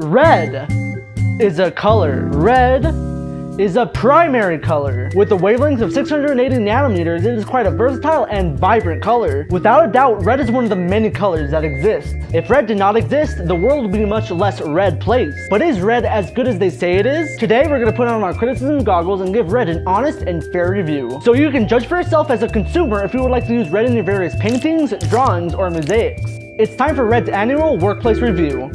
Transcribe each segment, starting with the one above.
Red is a color. Red is a primary color. With a wavelength of 680 nanometers, it is quite a versatile and vibrant color. Without a doubt, red is one of the many colors that exist. If red did not exist, the world would be a much less red place. But is red as good as they say it is? Today, we're gonna put on our criticism goggles and give red an honest and fair review. So you can judge for yourself as a consumer if you would like to use red in your various paintings, drawings, or mosaics. It's time for Red's annual workplace review.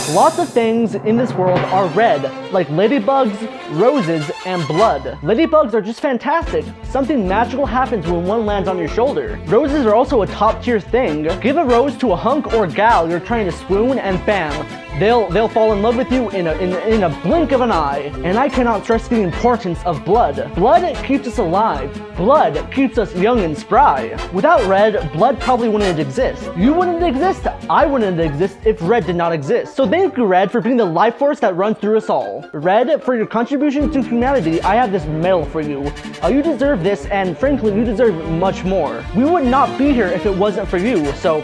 Lots of things in this world are red, like ladybugs, roses, and blood. Ladybugs are just fantastic. Something magical happens when one lands on your shoulder. Roses are also a top tier thing. Give a rose to a hunk or gal you're trying to swoon and bam, they'll fall in love with you in a blink of an eye. And I cannot stress the importance of blood. Blood keeps us alive. Blood keeps us young and spry. Without red, blood probably wouldn't exist. You wouldn't exist, I wouldn't exist if red did not exist. So thank you, Red, for being the life force that runs through us all. Red, for your contribution to humanity, I have this medal for you. You deserve this, and frankly, you deserve much more. We would not be here if it wasn't for you, so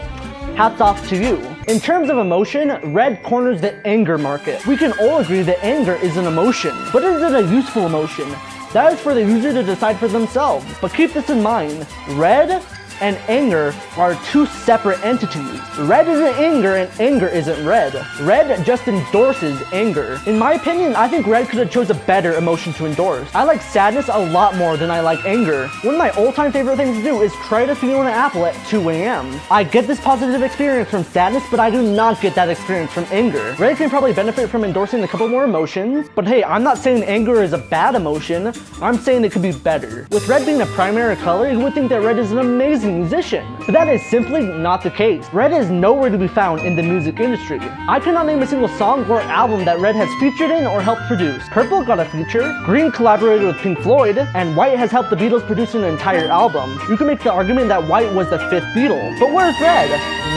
hats off to you. In terms of emotion, red corners the anger market. We can all agree that anger is an emotion, but is it a useful emotion? That is for the user to decide for themselves. But keep this in mind, red and anger are two separate entities. Red isn't anger and anger isn't red. Red just endorses anger. In my opinion, I think red could have chose a better emotion to endorse. I like sadness a lot more than I like anger. One of my all-time favorite things to do is try to feel an apple at 2 a.m. I get this positive experience from sadness, but I do not get that experience from anger. Red can probably benefit from endorsing a couple more emotions, but hey, I'm not saying anger is a bad emotion. I'm saying it could be better. With red being a primary color, you would think that red is an amazing musician, but that is simply not the case. Red is nowhere to be found in the music industry. I cannot name a single song or album that Red has featured in or helped produce. Purple got a feature, Green collaborated with Pink Floyd, and White has helped the Beatles produce an entire album. You can make the argument that White was the 5th Beatle, but where's Red?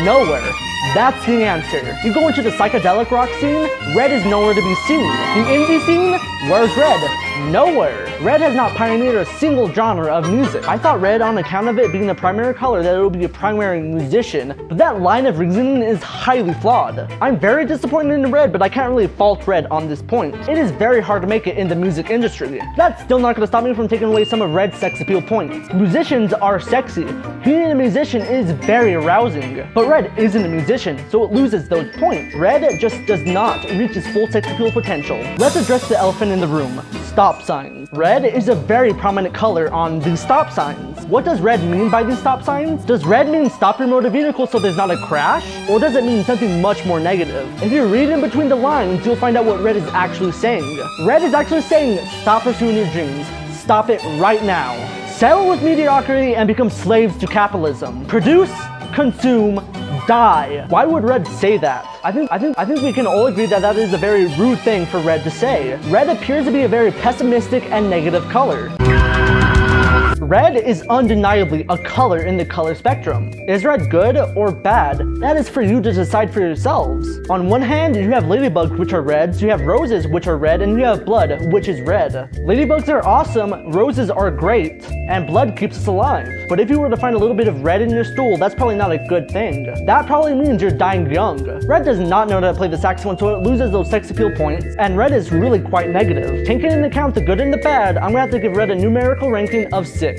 Nowhere. That's the answer. You go into the psychedelic rock scene, red is nowhere to be seen. The indie scene, where's red? Nowhere. Red has not pioneered a single genre of music. I thought red, on account of it being the primary color, that it would be a primary musician, but that line of reasoning is highly flawed. I'm very disappointed in red, but I can't really fault red on this point. It is very hard to make it in the music industry. That's still not going to stop me from taking away some of red's sex appeal points. Musicians are sexy. Being a musician is very arousing, but red isn't a musician, so it loses those points. Red just does not reach its full sex appeal potential. Let's address the elephant in the room. Stop signs. Red is a very prominent color on these stop signs. What does red mean by these stop signs? Does red mean stop your motor vehicle so there's not a crash? Or does it mean something much more negative? If you read in between the lines, you'll find out what red is actually saying. Red is actually saying, stop pursuing your dreams. Stop it right now. Settle with mediocrity and become slaves to capitalism. Produce, consume, die. Why would red say that? I think we can all agree that that is a very rude thing for red to say. Red appears to be a very pessimistic and negative color. Red is undeniably a color in the color spectrum. Is red good or bad? That is for you to decide for yourselves. On one hand, you have ladybugs, which are reds, you have roses, which are red, and you have blood, which is red. Ladybugs are awesome, roses are great, and blood keeps us alive. But if you were to find a little bit of red in your stool, that's probably not a good thing. That probably means you're dying young. Red does not know how to play the saxophone, so it loses those sex appeal points, and red is really quite negative. Taking into account the good and the bad, I'm gonna have to give red a numerical ranking of 6.